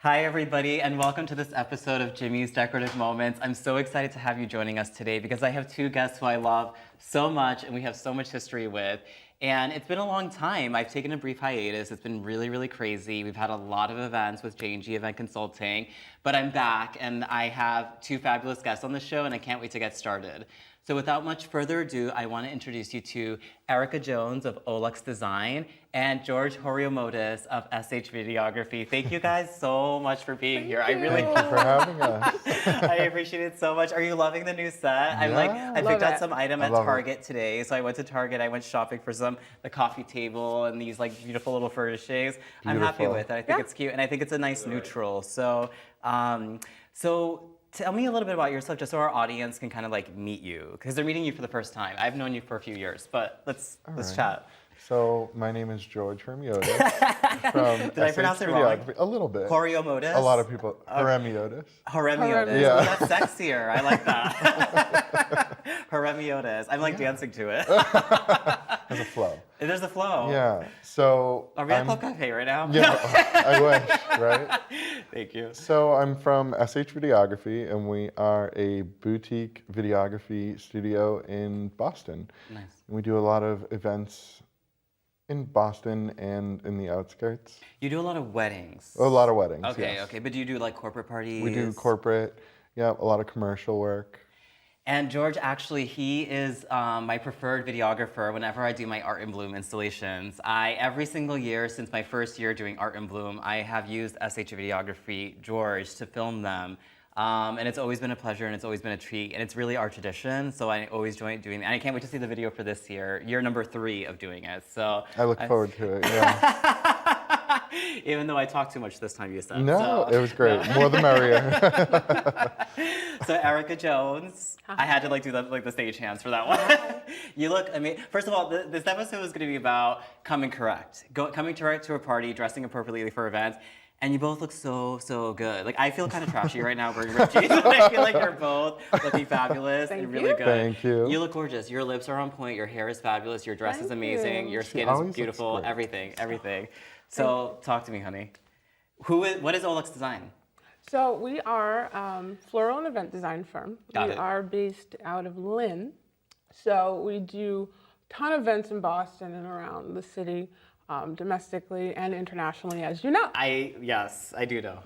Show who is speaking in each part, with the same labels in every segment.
Speaker 1: Hi, everybody, and welcome to this episode of Jimmy's Decorative Moments. I'm so excited to have you joining us today because I have two guests who I love so much and we have so much history with. And it's been a long time. I've taken a brief hiatus. It's been really, really crazy. We've had a lot of events with J&G Event Consulting, but I'm back and I have two fabulous guests on the show and I can't wait to get started. So without much further ado, I want to introduce you to Erica Jones of Olux Design and George Horiomotis of SH Videography. Thank you guys so much for being here.
Speaker 2: Thank you for having us.
Speaker 1: I appreciate it so much. Are you loving the new set? I picked out some item at Target today. So I went to Target, I went shopping for the coffee table and these like beautiful little furnishings. I'm happy with it. I think it's cute and I think it's a nice neutral. So tell me a little bit about yourself, just so our audience can kind of like meet you, because they're meeting you for the first time. I've known you for a few years, but let's chat.
Speaker 2: So my name is George Horiomotis from
Speaker 1: Did I pronounce it wrong?
Speaker 2: A little bit.
Speaker 1: Horiomotis?
Speaker 2: A lot of people. Horiomotis.
Speaker 1: Horiomotis.
Speaker 2: Yeah.
Speaker 1: Oh, that's sexier. I like that. Horiomotis. I'm like dancing to it.
Speaker 2: There's a flow.
Speaker 1: There's a flow.
Speaker 2: Yeah. So
Speaker 1: are we at Club Cafe right now?
Speaker 2: Yeah. I wish, right?
Speaker 1: Thank you.
Speaker 2: So I'm from SH Videography, and we are a boutique videography studio in Boston.
Speaker 1: Nice.
Speaker 2: We do a lot of events in Boston and in the outskirts.
Speaker 1: You do a lot of weddings.
Speaker 2: A lot of weddings.
Speaker 1: Okay,
Speaker 2: yes.
Speaker 1: okay. But do you do like corporate parties?
Speaker 2: We do corporate, yeah, a lot of commercial work.
Speaker 1: And George, actually, he is my preferred videographer whenever I do my Art in Bloom installations. Every single year since my first year doing Art in Bloom, I have used SH Videography George to film them. And it's always been a pleasure and it's always been a treat. And it's really our tradition, so I always enjoy doing it. And I can't wait to see the video for this year number 3 of doing it. So
Speaker 2: I look forward to it, yeah.
Speaker 1: Even though I talked too much this time, you said.
Speaker 2: No, it was great. More the merrier.
Speaker 1: So Erica Jones, I had to like do the stage hands for that one. You look, I mean, first of all, this episode is going to be about coming correct to a party, dressing appropriately for events. And you both look so good. Like, I feel kind of trashy right now wearing ripped jeans, but I feel like you're both looking fabulous and really good.
Speaker 2: Thank you.
Speaker 1: You look gorgeous. Your lips are on point. Your hair is fabulous. Your dress is amazing. Your skin is beautiful. Everything. So, talk to me, honey. What is Olux Design?
Speaker 3: So we are floral and event design firm. We are based out of Lynn. So we do a ton of events in Boston and around the city. Domestically and internationally, as you know.
Speaker 1: Yes, I do know.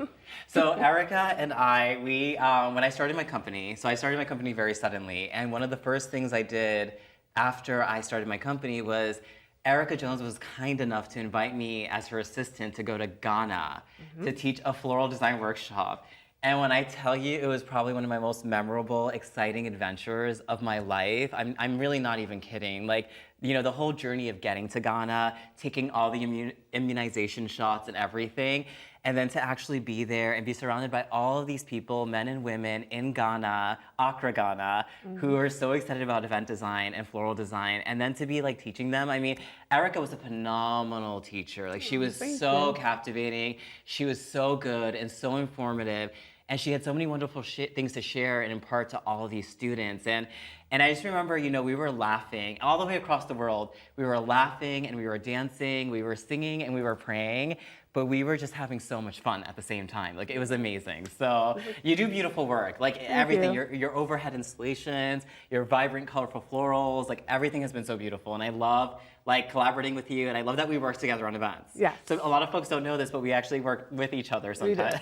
Speaker 1: So Erica and I, when I started my company, so I started my company very suddenly, and one of the first things I did after I started my company was Erica Jones was kind enough to invite me as her assistant to go to Ghana to teach a floral design workshop. And when I tell you, it was probably one of my most memorable, exciting adventures of my life. I'm really not even kidding. Like, you know, the whole journey of getting to Ghana, taking all the immunization shots and everything, and then to actually be there and be surrounded by all of these people, men and women in Ghana, Accra, Ghana, who are so excited about event design and floral design, and then to be like teaching them. I mean, Erica was a phenomenal teacher. Like, she was so captivating. She was so good and so informative. And she had so many wonderful things to share and impart to all of these students. And I just remember, you know, we were laughing all the way across the world. We were laughing and we were dancing, we were singing and we were praying, but we were just having so much fun at the same time. Like, it was amazing. So you do beautiful work, like everything, your overhead installations, your vibrant, colorful florals, like everything has been so beautiful. And I love like collaborating with you, and I love that we work together on events.
Speaker 3: Yes.
Speaker 1: So a lot of folks don't know this, but we actually work with each other sometimes.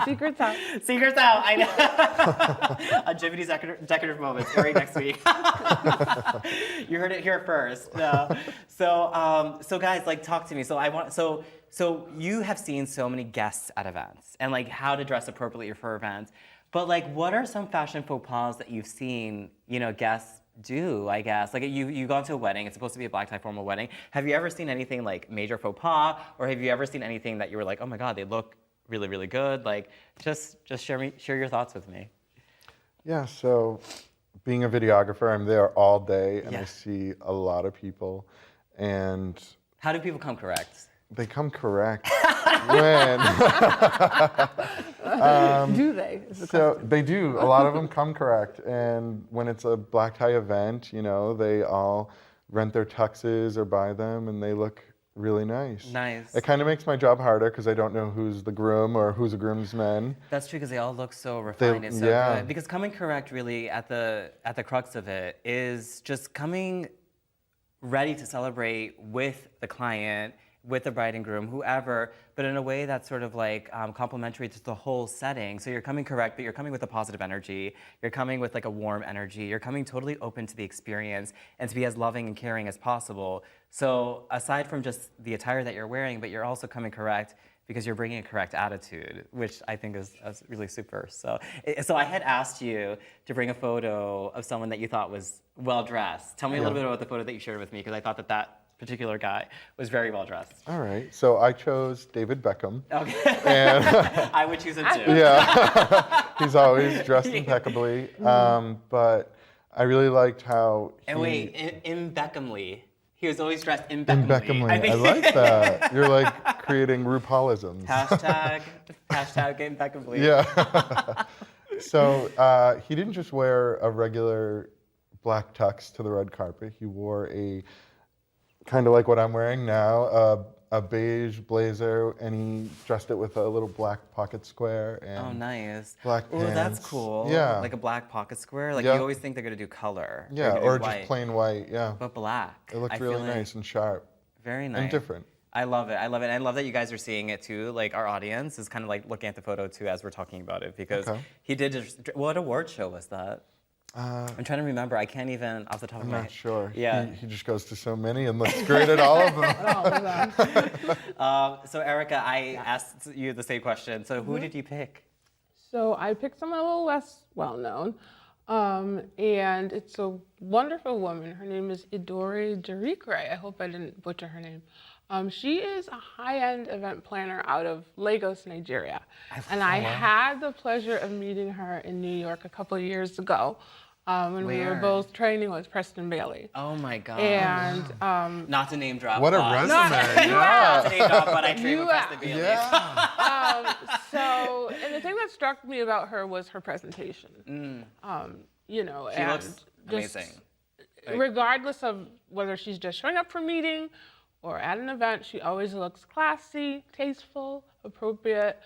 Speaker 3: Secrets out.
Speaker 1: Secrets out, I know. On Jimmy's Decorative Moments, very next week. You heard it here first. So guys, like, talk to me. So you have seen so many guests at events, and like how to dress appropriately for events. But like, what are some fashion faux pas that you've seen, you know, guests do, I guess? Like, you've gone to a wedding, it's supposed to be a black tie formal wedding. Have you ever seen anything like major faux pas, or have you ever seen anything that you were like, oh my God, they look really, really good? Like, just share your thoughts with me.
Speaker 2: Yeah, so being a videographer, I'm there all day and I see a lot of people. And
Speaker 1: how do people come correct?
Speaker 2: They come correct when...
Speaker 3: Do they?
Speaker 2: So they do. A lot of them come correct. And when it's a black tie event, you know, they all rent their tuxes or buy them and they look really nice.
Speaker 1: Nice.
Speaker 2: It kind of makes my job harder because I don't know who's the groom or who's a groomsman.
Speaker 1: That's true because they all look so refined and so
Speaker 2: yeah.
Speaker 1: good. Because coming correct, really, at the crux of it is just coming ready to celebrate with the client, with the bride and groom, whoever, but in a way that's sort of like complementary to the whole setting. So you're coming correct, but you're coming with a positive energy. You're coming with like a warm energy. You're coming totally open to the experience and to be as loving and caring as possible. So aside from just the attire that you're wearing, but you're also coming correct because you're bringing a correct attitude, which I think is really super. So I had asked you to bring a photo of someone that you thought was well-dressed. Tell me a little bit about the photo that you shared with me, because I thought that particular guy was very well-dressed.
Speaker 2: All right, so I chose David Beckham.
Speaker 1: Okay.
Speaker 2: And
Speaker 1: I would choose him too.
Speaker 2: yeah, he's always dressed impeccably. But I really liked how
Speaker 1: And
Speaker 2: he...
Speaker 1: wait, impeccably. He was always dressed
Speaker 2: In
Speaker 1: impeccably.
Speaker 2: Beckhamly. I like that. You're like creating RuPaulisms.
Speaker 1: Hashtag impeccably.
Speaker 2: Yeah. So he didn't just wear a regular black tux to the red carpet. He wore a kind of like what I'm wearing now, a beige blazer, and he dressed it with a little black pocket square and
Speaker 1: Oh, nice.
Speaker 2: black
Speaker 1: Oh,
Speaker 2: pants.
Speaker 1: that's cool.
Speaker 2: Yeah.
Speaker 1: Like a black pocket square. Like
Speaker 2: Yeah.
Speaker 1: you always think they're gonna do color.
Speaker 2: Yeah,
Speaker 1: They're gonna
Speaker 2: or
Speaker 1: do
Speaker 2: just
Speaker 1: white.
Speaker 2: plain white. Yeah.
Speaker 1: But black.
Speaker 2: It looked
Speaker 1: I
Speaker 2: really
Speaker 1: feel like
Speaker 2: nice and sharp
Speaker 1: Very nice.
Speaker 2: and different.
Speaker 1: I love it. I love it. And I love that you guys are seeing it too. Like our audience is kind of like looking at the photo too as we're talking about it, because
Speaker 2: Okay.
Speaker 1: he did just, what award show was that? I'm trying to remember. I can't even off the top of
Speaker 2: I'm
Speaker 1: my head.
Speaker 2: not sure.
Speaker 1: Yeah.
Speaker 2: He just goes to so many and looks great at all of them.
Speaker 1: So Erica, I asked you the same question. So who did you pick?
Speaker 3: So I picked someone a little less well-known, and it's a wonderful woman. Her name is Idori Jarikre. I hope I didn't butcher her name. She is a high-end event planner out of Lagos, Nigeria. I had the pleasure of meeting her in New York a couple of years ago when we were
Speaker 1: Where?
Speaker 3: both training with Preston Bailey.
Speaker 1: Oh my God.
Speaker 3: And
Speaker 1: Not to name drop.
Speaker 2: What a
Speaker 1: but-
Speaker 2: resume.
Speaker 1: Not to name drop, but I trained with
Speaker 3: You
Speaker 1: Preston Bailey.
Speaker 2: Yeah.
Speaker 3: and the thing that struck me about her was her presentation. You know,
Speaker 1: She
Speaker 3: and
Speaker 1: looks
Speaker 3: just
Speaker 1: amazing.
Speaker 3: regardless of whether she's just showing up for a meeting or at an event, she always looks classy, tasteful, appropriate.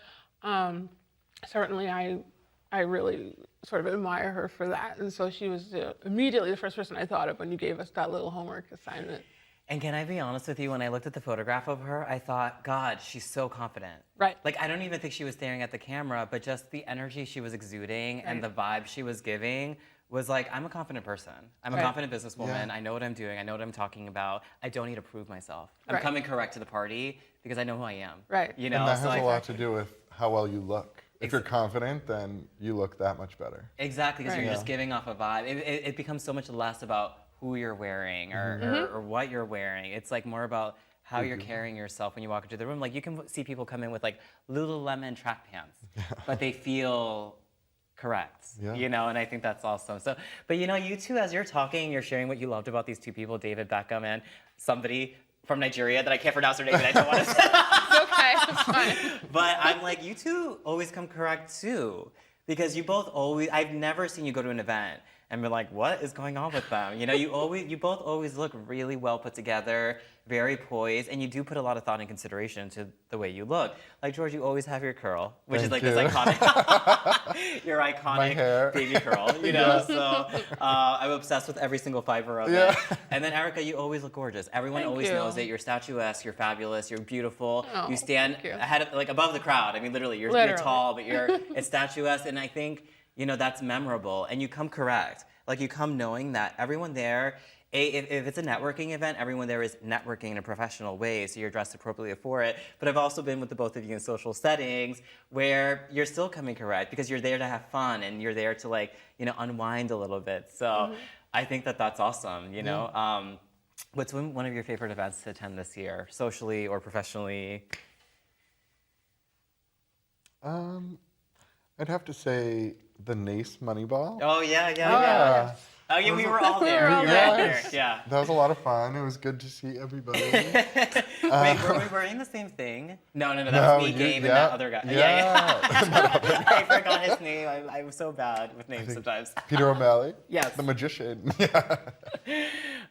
Speaker 3: Certainly, I really sort of admire her for that. And so she was immediately the first person I thought of when you gave us that little homework assignment.
Speaker 1: And can I be honest with you? When I looked at the photograph of her, I thought, God, she's so confident.
Speaker 3: Right.
Speaker 1: Like, I don't even think she was staring at the camera, but just the energy she was exuding and the vibe she was giving was like, I'm a confident person. I'm a confident businesswoman.
Speaker 2: Yeah.
Speaker 1: I know what I'm doing. I know what I'm talking about. I don't need to prove myself. I'm
Speaker 3: Right.
Speaker 1: coming correct to the party because I know who I am.
Speaker 3: Right.
Speaker 1: You know,
Speaker 2: And that
Speaker 1: so
Speaker 2: has
Speaker 1: I-
Speaker 2: a lot to do with how well you look. If you're confident, then you look that much better.
Speaker 1: Exactly, because
Speaker 3: Right.
Speaker 1: you're just giving off a vibe. It becomes so much less about who you're wearing or what you're wearing. It's like more about how you're carrying yourself when you walk into the room. Like you can see people come in with like Lululemon track pants, but they feel correct,
Speaker 2: Yeah.
Speaker 1: you know, and I think that's awesome. So, but you know, you two, as you're talking, you're sharing what you loved about these two people, David Beckham and somebody from Nigeria that I can't pronounce her name and I don't want to say.
Speaker 3: It's okay, it's fine.
Speaker 1: But I'm like, you two always come correct too. Because you both always, I've never seen you go to an event and be like, what is going on with them? You know, you both always look really well put together, very poised, and you do put a lot of thought and consideration to the way you look. Like George, you always have your curl, which is
Speaker 2: Thank
Speaker 1: like
Speaker 2: you.
Speaker 1: this iconic, your
Speaker 2: My
Speaker 1: iconic
Speaker 2: hair.
Speaker 1: baby curl, you know? So I'm obsessed with every single fiber of
Speaker 2: Yeah.
Speaker 1: it. And then Erica, you always look gorgeous. Everyone
Speaker 3: Thank
Speaker 1: always
Speaker 3: you.
Speaker 1: knows it. You're statuesque, you're fabulous, you're beautiful.
Speaker 3: Oh,
Speaker 1: you stand
Speaker 3: thank you.
Speaker 1: ahead of, like above the crowd. I mean, literally, you're
Speaker 3: Literally.
Speaker 1: tall, but it's statuesque, and I think, you know, that's memorable. And you come correct. Like you come knowing that everyone there, if it's a networking event, everyone there is networking in a professional way, so you're dressed appropriately for it. But I've also been with the both of you in social settings where you're still coming correct because you're there to have fun and you're there to like, you know, unwind a little bit. So I think that that's awesome, you know. What's one of your favorite events to attend this year, socially or professionally?
Speaker 2: I'd have to say the NACE Moneyball.
Speaker 1: Oh, yeah. Oh, yeah, we were all there.
Speaker 3: We were all
Speaker 1: You were all
Speaker 3: there.
Speaker 1: there, yeah.
Speaker 2: That was a lot of fun. It was good to see everybody.
Speaker 1: Wait, were we wearing the same thing? No, that
Speaker 2: No,
Speaker 1: was me,
Speaker 2: you-
Speaker 1: Gabe, and
Speaker 2: yeah,
Speaker 1: that other guy. Yeah.
Speaker 2: yeah.
Speaker 1: I forgot his name. I'm so bad with names sometimes.
Speaker 2: Peter O'Malley.
Speaker 1: Yes.
Speaker 2: The magician. Yeah.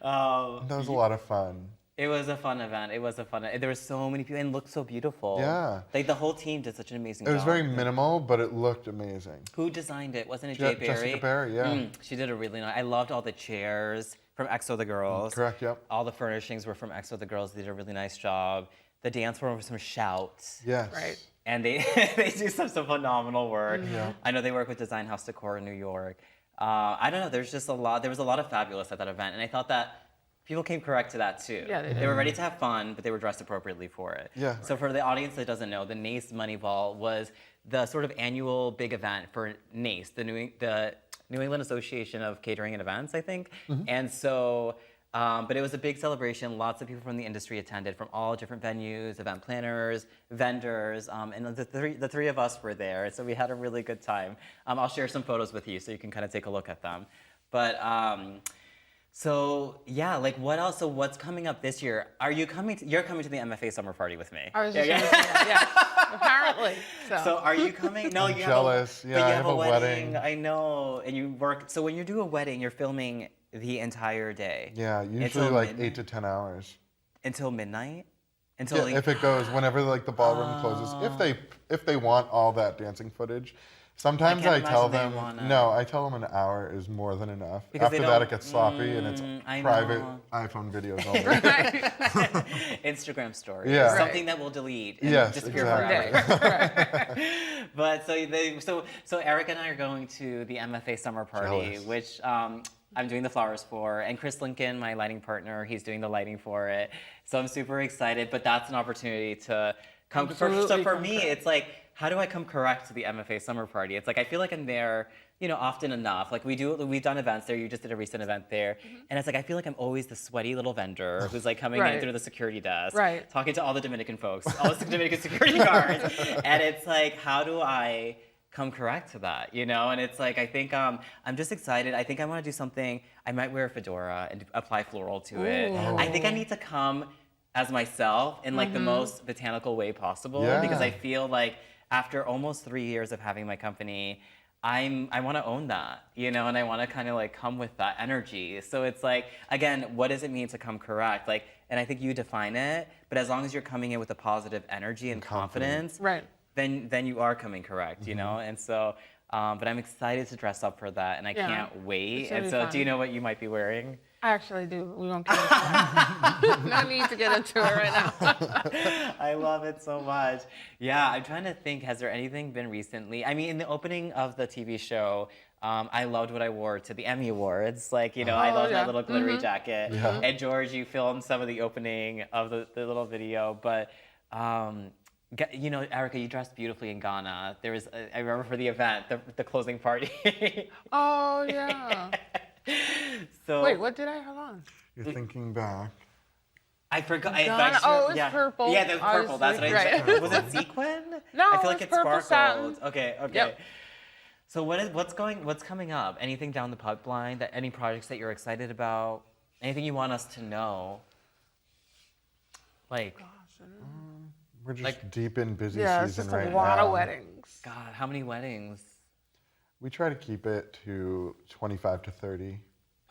Speaker 1: Um,
Speaker 2: That was a lot of fun.
Speaker 1: It was a fun event. It was a fun. There were so many people and it looked so beautiful.
Speaker 2: Yeah.
Speaker 1: Like the whole team did such an amazing
Speaker 2: It
Speaker 1: job.
Speaker 2: was very minimal, but it looked amazing.
Speaker 1: Who designed it? Wasn't it Jay Berry?
Speaker 2: Jessica Berry, yeah.
Speaker 1: She did a really nice. I loved all the chairs from EXO the Girls.
Speaker 2: Correct, yep.
Speaker 1: All the furnishings were from EXO the Girls. They did a really nice job. The dance floor was some shouts.
Speaker 2: Yes.
Speaker 3: Right.
Speaker 1: And they they do some phenomenal work.
Speaker 2: Yeah.
Speaker 1: I know they work with Design House Decor in New York. I don't know. There's just a lot. There was a lot of fabulous at that event, and I thought that people came correct to that too.
Speaker 3: Yeah, they did.
Speaker 1: They were ready to have fun, but they were dressed appropriately for it.
Speaker 2: Yeah.
Speaker 1: So for the audience that doesn't know, the NACE Money Ball was the sort of annual big event for NACE, the New England Association of Catering and Events, I think. And so. But it was a big celebration. Lots of people from the industry attended, from all different venues, event planners, vendors, and the three of us were there. So we had a really good time. I'll share some photos with you so you can kind of take a look at them. But so yeah, like what else? So what's coming up this year? Are you coming? You're coming to the MFA summer party with me.
Speaker 3: I was just gonna say that, yeah. Apparently.
Speaker 1: So are you coming? No,
Speaker 2: I'm
Speaker 1: you
Speaker 2: jealous.
Speaker 1: have a,
Speaker 2: Yeah,
Speaker 1: but you
Speaker 2: I
Speaker 1: have
Speaker 2: have
Speaker 1: a
Speaker 2: a
Speaker 1: wedding.
Speaker 2: wedding.
Speaker 1: I know, and you work. So when you do a wedding, you're filming the entire day.
Speaker 2: Yeah, usually
Speaker 1: Until
Speaker 2: like
Speaker 1: midnight?
Speaker 2: 8 to 10 hours.
Speaker 1: Until midnight. Until
Speaker 2: Yeah,
Speaker 1: like,
Speaker 2: if it goes, whenever like the ballroom closes, if they want all that dancing footage. Sometimes
Speaker 1: can't
Speaker 2: I tell
Speaker 1: imagine they
Speaker 2: them,
Speaker 1: wanna-
Speaker 2: no, I tell them an hour is more than enough.
Speaker 1: Because they
Speaker 2: After that,
Speaker 1: don't-
Speaker 2: it gets sloppy and it's
Speaker 1: I
Speaker 2: private
Speaker 1: know.
Speaker 2: iPhone videos only.
Speaker 1: Instagram stories.
Speaker 2: Yeah.
Speaker 1: Something that we'll delete and
Speaker 2: Yes,
Speaker 1: disappear
Speaker 2: exactly.
Speaker 1: forever. But so Eric and I are going to the MFA summer party,
Speaker 2: Jealous.
Speaker 1: which I'm doing the flowers for, and Chris Lincoln, my lighting partner, he's doing the lighting for it. So I'm super excited, but that's an opportunity to come.
Speaker 3: Absolutely
Speaker 1: So for
Speaker 3: come
Speaker 1: me,
Speaker 3: correct.
Speaker 1: it's like, how do I come correct to the MFA summer party? It's like I feel like I'm there, often enough. Like we've done events there. You just did a recent event there, and it's like I feel like I'm always the sweaty little vendor who's like coming in
Speaker 3: Right.
Speaker 1: through the security desk,
Speaker 3: Right.
Speaker 1: talking to all the Dominican folks, all the Dominican security guards, and it's like, how do I come correct to that, And it's like I think I'm just excited. I think I want to do something. I might wear a fedora and apply floral to it.
Speaker 3: Ooh.
Speaker 1: I think I need to come as myself in like the most botanical way possible because
Speaker 2: Yeah.
Speaker 1: I feel like after almost 3 years of having my company, I want to own that, and I want to kind of like come with that energy. So it's like, again, what does it mean to come correct? Like, and I think you define it, but as long as you're coming in with a positive energy and confidence,
Speaker 3: Right.
Speaker 1: then you are coming correct, And so, but I'm excited to dress up for that, and I
Speaker 3: Yeah.
Speaker 1: can't wait.
Speaker 3: It's gonna
Speaker 1: And
Speaker 3: be
Speaker 1: so,
Speaker 3: fun.
Speaker 1: do you know what you might be wearing?
Speaker 3: I actually do. We won't get into that. No need to get into it right now.
Speaker 1: I love it so much. Yeah, I'm trying to think, has there anything been recently? I mean, in the opening of the TV show, I loved what I wore to the Emmy Awards. Like, I loved
Speaker 3: yeah.
Speaker 1: my little glittery jacket.
Speaker 2: Yeah.
Speaker 1: And George, you filmed some of the opening of the little video. But, Erica, you dressed beautifully in Ghana. There was, I remember for the event, the closing party.
Speaker 3: Oh, yeah.
Speaker 1: So
Speaker 3: Wait, what did I have on?
Speaker 2: You're thinking back.
Speaker 1: I forgot.
Speaker 3: Ghana? Oh, it was purple.
Speaker 1: Yeah, that was purple. That's what I
Speaker 3: Right.
Speaker 1: said. Was it sequin?
Speaker 3: No,
Speaker 1: I feel
Speaker 3: it
Speaker 1: like
Speaker 3: was
Speaker 1: it
Speaker 3: purple
Speaker 1: sparkled.
Speaker 3: satin.
Speaker 1: Okay.
Speaker 3: Yep.
Speaker 1: So what's coming up? Anything down the pipeline? Any projects that you're excited about? Anything you want us to know? Like,
Speaker 2: We're just
Speaker 1: Like-
Speaker 2: deep in busy
Speaker 3: Yeah, it's
Speaker 2: season
Speaker 3: just
Speaker 2: right
Speaker 3: a lot
Speaker 2: now.
Speaker 3: of weddings.
Speaker 1: God, how many weddings?
Speaker 2: We try to keep it to 25 to 30,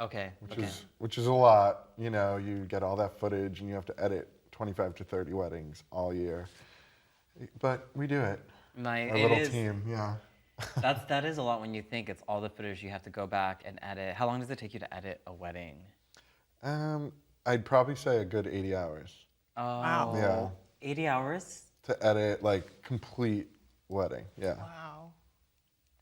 Speaker 1: Okay. Okay.
Speaker 2: which is a lot. You get all that footage and you have to edit 25 to 30 weddings all year. But we do it. Our
Speaker 1: It
Speaker 2: little
Speaker 1: is-
Speaker 2: team, yeah.
Speaker 1: that is a lot when you think it's all the footage you have to go back and edit. How long does it take you to edit a wedding?
Speaker 2: I'd probably say a good 80 hours
Speaker 1: Oh.
Speaker 2: Yeah.
Speaker 1: 80 hours?
Speaker 2: to edit like complete wedding. Yeah.
Speaker 3: Wow.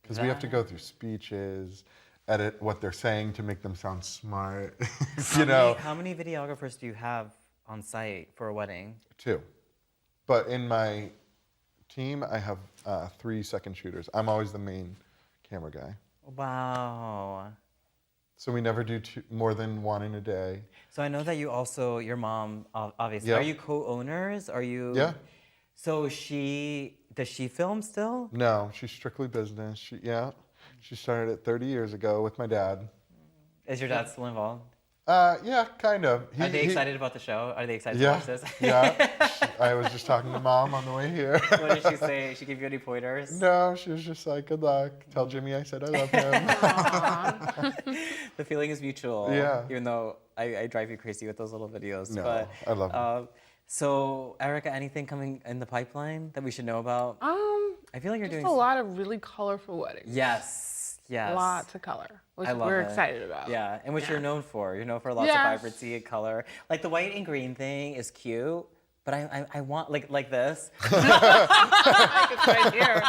Speaker 2: Because we have to go through speeches, edit what they're saying to make them sound smart.
Speaker 1: How many videographers do you have on site for a wedding?
Speaker 2: 2. But in my team, I have 3 second shooters. I'm always the main camera guy.
Speaker 1: Wow.
Speaker 2: So we never do more than 1 in a day.
Speaker 1: So I know that your mom, obviously.
Speaker 2: Yeah.
Speaker 1: Are you co-owners? Are you?
Speaker 2: Yeah.
Speaker 1: So does she film still?
Speaker 2: No, she's strictly business. She started it 30 years ago with my dad.
Speaker 1: Is your dad still involved?
Speaker 2: Yeah, kind of.
Speaker 1: Are they excited about the show? Are they excited to
Speaker 2: Yeah,
Speaker 1: watch this?
Speaker 2: yeah. I was just talking to Mom on the way here.
Speaker 1: What did she say? She give you any pointers?
Speaker 2: No, she was just like, good luck. Tell Jimmy I said I love him.
Speaker 1: The feeling is mutual.
Speaker 2: Yeah.
Speaker 1: Even though I drive you crazy with those little videos.
Speaker 2: No,
Speaker 1: but,
Speaker 2: I love them.
Speaker 1: So, Erica, anything coming in the pipeline that we should know about? I feel like you're
Speaker 3: just
Speaker 1: doing
Speaker 3: a lot of really colorful weddings.
Speaker 1: Yes, yes.
Speaker 3: Lots of color, which
Speaker 1: I love
Speaker 3: we're
Speaker 1: it.
Speaker 3: excited about.
Speaker 1: Yeah, and which you're known for. You're known for lots of
Speaker 3: Yes.
Speaker 1: vibrancy and color. Like the white and green thing is cute, but I want like this.
Speaker 3: It's right here.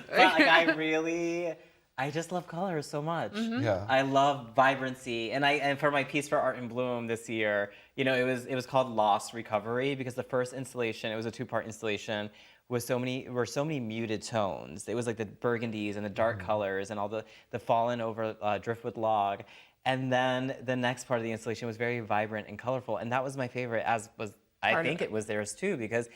Speaker 1: But like I just love colors so much.
Speaker 2: Yeah.
Speaker 1: I love vibrancy, and for my piece for Art in Bloom this year, it was called Lost Recovery because the first installation, it was a 2-part installation, were so many muted tones. It was like the burgundies and the dark colors and all the fallen over driftwood log, and then the next part of the installation was very vibrant and colorful, and that was my favorite, as was I think it was theirs too, because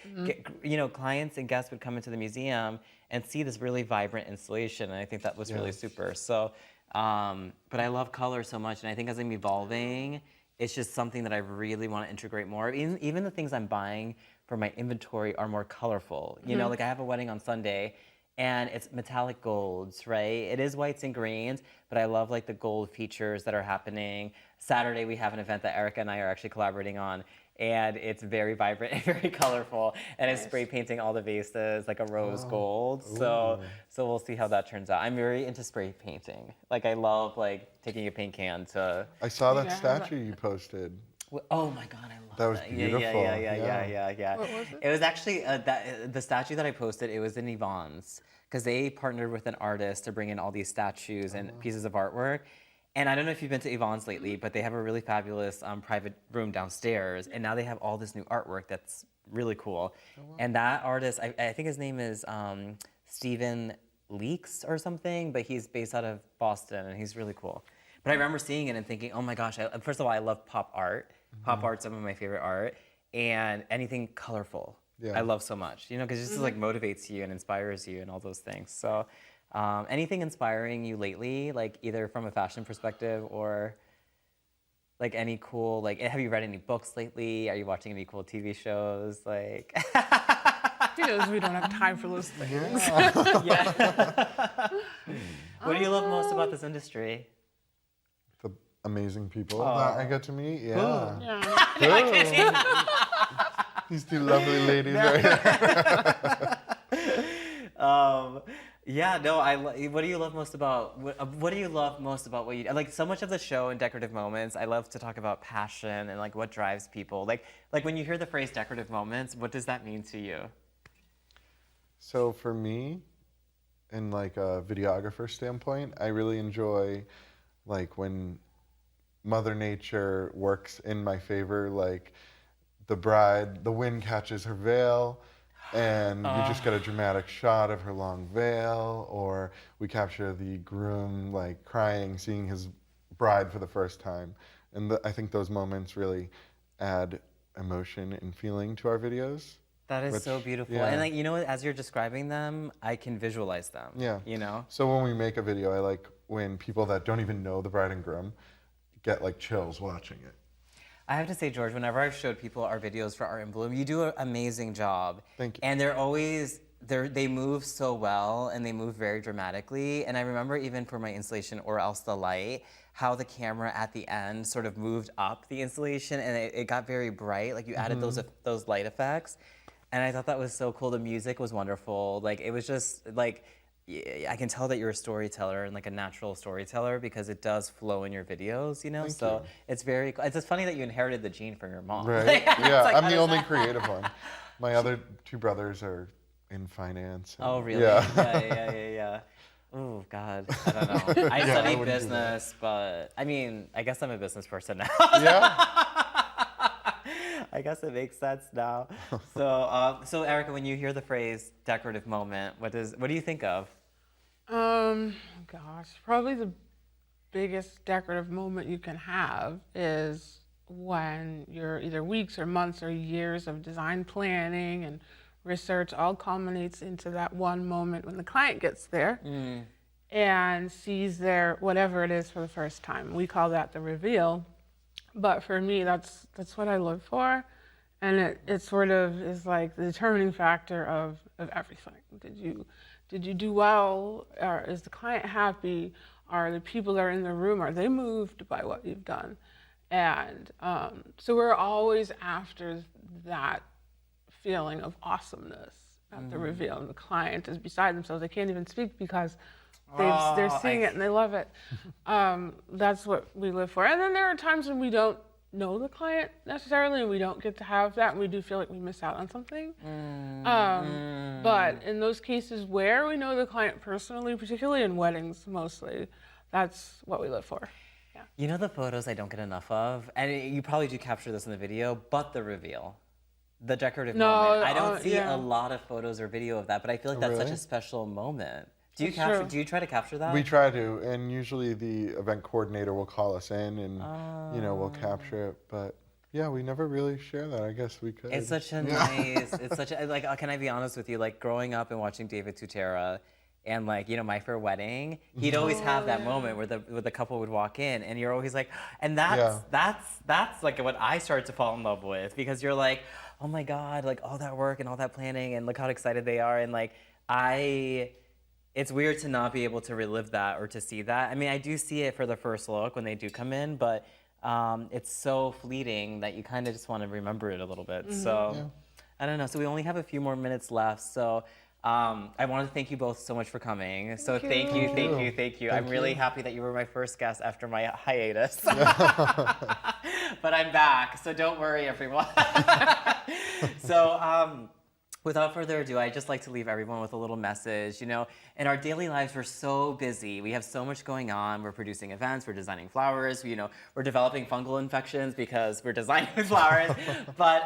Speaker 1: clients and guests would come into the museum and see this really vibrant installation, and I think that was really super. So, but I love color so much, and I think as I'm evolving, it's just something that I really want to integrate more. Even the things I'm buying for my inventory are more colorful. You know, like I have a wedding on Sunday, and it's metallic golds, right? It is whites and greens, but I love like the gold features that are happening. Saturday we have an event that Erica and I are actually collaborating on, and it's very vibrant and very colorful, and it's spray painting all the vases like a rose gold. So we'll see how that turns out. I'm very into spray painting. Like I love like taking a paint can to.
Speaker 2: I saw that statue you posted.
Speaker 1: Oh my God, I love
Speaker 2: That was beautiful.
Speaker 1: Yeah.
Speaker 3: What was it?
Speaker 1: It was actually the statue that I posted. It was in Yvonne's because they partnered with an artist to bring in all these statues and pieces of artwork. And I don't know if you've been to Yvonne's lately, but they have a really fabulous private room downstairs, and now they have all this new artwork that's really cool. And that artist, I think his name is Stephen Leeks or something, but he's based out of Boston, and he's really cool. But I remember seeing it and thinking, oh my gosh, first of all, I love pop art. Pop art's some of my favorite art, and anything colorful.
Speaker 2: Yeah.
Speaker 1: I love so much, because it just like motivates you and inspires you and all those things. So anything inspiring you lately, like either from a fashion perspective or like any cool, like have you read any books lately? Are you watching any cool TV shows? Like
Speaker 3: He knows we don't have time for those things.
Speaker 1: yeah. What do you love most about this industry?
Speaker 2: The amazing people that I get to meet. Yeah.
Speaker 3: Yeah.
Speaker 2: These two lovely ladies right here.
Speaker 1: Yeah, no, what do you love most about what do you love most about what you like? So much of the show in Decorative Moments, I love to talk about passion and like what drives people. Like when you hear the phrase decorative moments, what does that mean to you?
Speaker 2: So for me, in like a videographer standpoint, I really enjoy like when Mother Nature works in my favor, like the bride, the wind catches her veil, and we just get a dramatic shot of her long veil, or we capture the groom like crying, seeing his bride for the first time. And I think those moments really add emotion and feeling to our videos.
Speaker 1: That is so beautiful.
Speaker 2: yeah.
Speaker 1: And like, as you're describing them, I can visualize them.
Speaker 2: Yeah. So when we make a video, I like when people that don't even know the bride and groom get like chills watching it.
Speaker 1: I have to say, George, whenever I've showed people our videos for Art in Bloom, you do an amazing job.
Speaker 2: Thank you.
Speaker 1: And they move so well, and they move very dramatically. And I remember even for my installation, Or Else the Light, how the camera at the end sort of moved up the installation, and it got very bright. Like you added those light effects. And I thought that was so cool. The music was wonderful. Like it was just like, I can tell that you're a storyteller and like a natural storyteller because it does flow in your videos,
Speaker 2: Thank
Speaker 1: so
Speaker 2: you.
Speaker 1: it's very, it's just funny that you inherited the gene from your mom.
Speaker 2: Right? Yeah,
Speaker 1: like,
Speaker 2: I'm the only creative one. My other two brothers are in finance.
Speaker 1: Oh, really?
Speaker 2: Yeah.
Speaker 1: Yeah. Oh, God. I don't know. I studied business, but I mean, I guess I'm a business person now.
Speaker 2: Yeah.
Speaker 1: I guess it makes sense now. So Erica, when you hear the phrase decorative moment, what do you think of?
Speaker 3: Gosh, probably the biggest decorative moment you can have is when your either weeks or months or years of design planning and research all culminates into that one moment when the client gets there and sees their whatever it is for the first time. We call that the reveal. But for me, that's what I live for, and it sort of is like the determining factor of everything. Did you do well? Or is the client happy? Are the people that are in the room, are they moved by what you've done? And so we're always after that feeling of awesomeness at the reveal, and the client is beside themselves. They can't even speak because they're seeing it and they love it. That's what we live for. And then there are times when we don't know the client necessarily, and we don't get to have that, and we do feel like we miss out on something. But in those cases where we know the client personally, particularly in weddings mostly, that's what we live for. Yeah.
Speaker 1: You know the photos I don't get enough of, and you probably do capture this in the video, but the reveal. The decorative moment. I don't see a lot of photos or video of that, but I feel like that's such a special moment. Do you Do you try to capture that?
Speaker 2: We try to, and usually the event coordinator will call us in, and we'll capture it. But yeah, we never really share that. I guess we could.
Speaker 1: It's such a nice. It's such a like. Can I be honest with you? Like growing up and watching David Tutera, and like My Fair Wedding, he'd always have that moment where the couple would walk in, and you're always like, and that's like what I started to fall in love with, because you're like, oh my God, like all that work and all that planning, and look how excited they are, and like it's weird to not be able to relive that or to see that. I mean, I do see it for the first look when they do come in, but it's so fleeting that you kind of just want to remember it a little bit. So I don't know. So we only have a few more minutes left. So I want to thank you both so much for coming. So thank you. I'm really happy that you were my first guest after my hiatus. But I'm back, so don't worry, everyone. So without further ado, I'd just like to leave everyone with a little message. In our daily lives, we're so busy. We have so much going on. We're producing events, we're designing flowers, we're developing fungal infections because we're designing flowers. But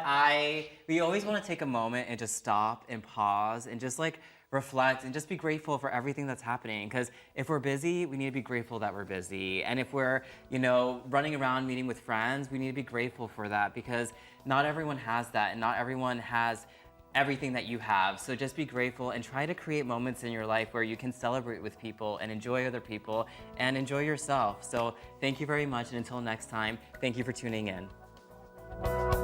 Speaker 1: we always want to take a moment and just stop and pause and just like reflect and just be grateful for everything that's happening. Because if we're busy, we need to be grateful that we're busy. And if we're, running around meeting with friends, we need to be grateful for that, because not everyone has that, and not everyone has everything that you have. So just be grateful and try to create moments in your life where you can celebrate with people and enjoy other people and enjoy yourself. So thank you very much, and until next time, thank you for tuning in.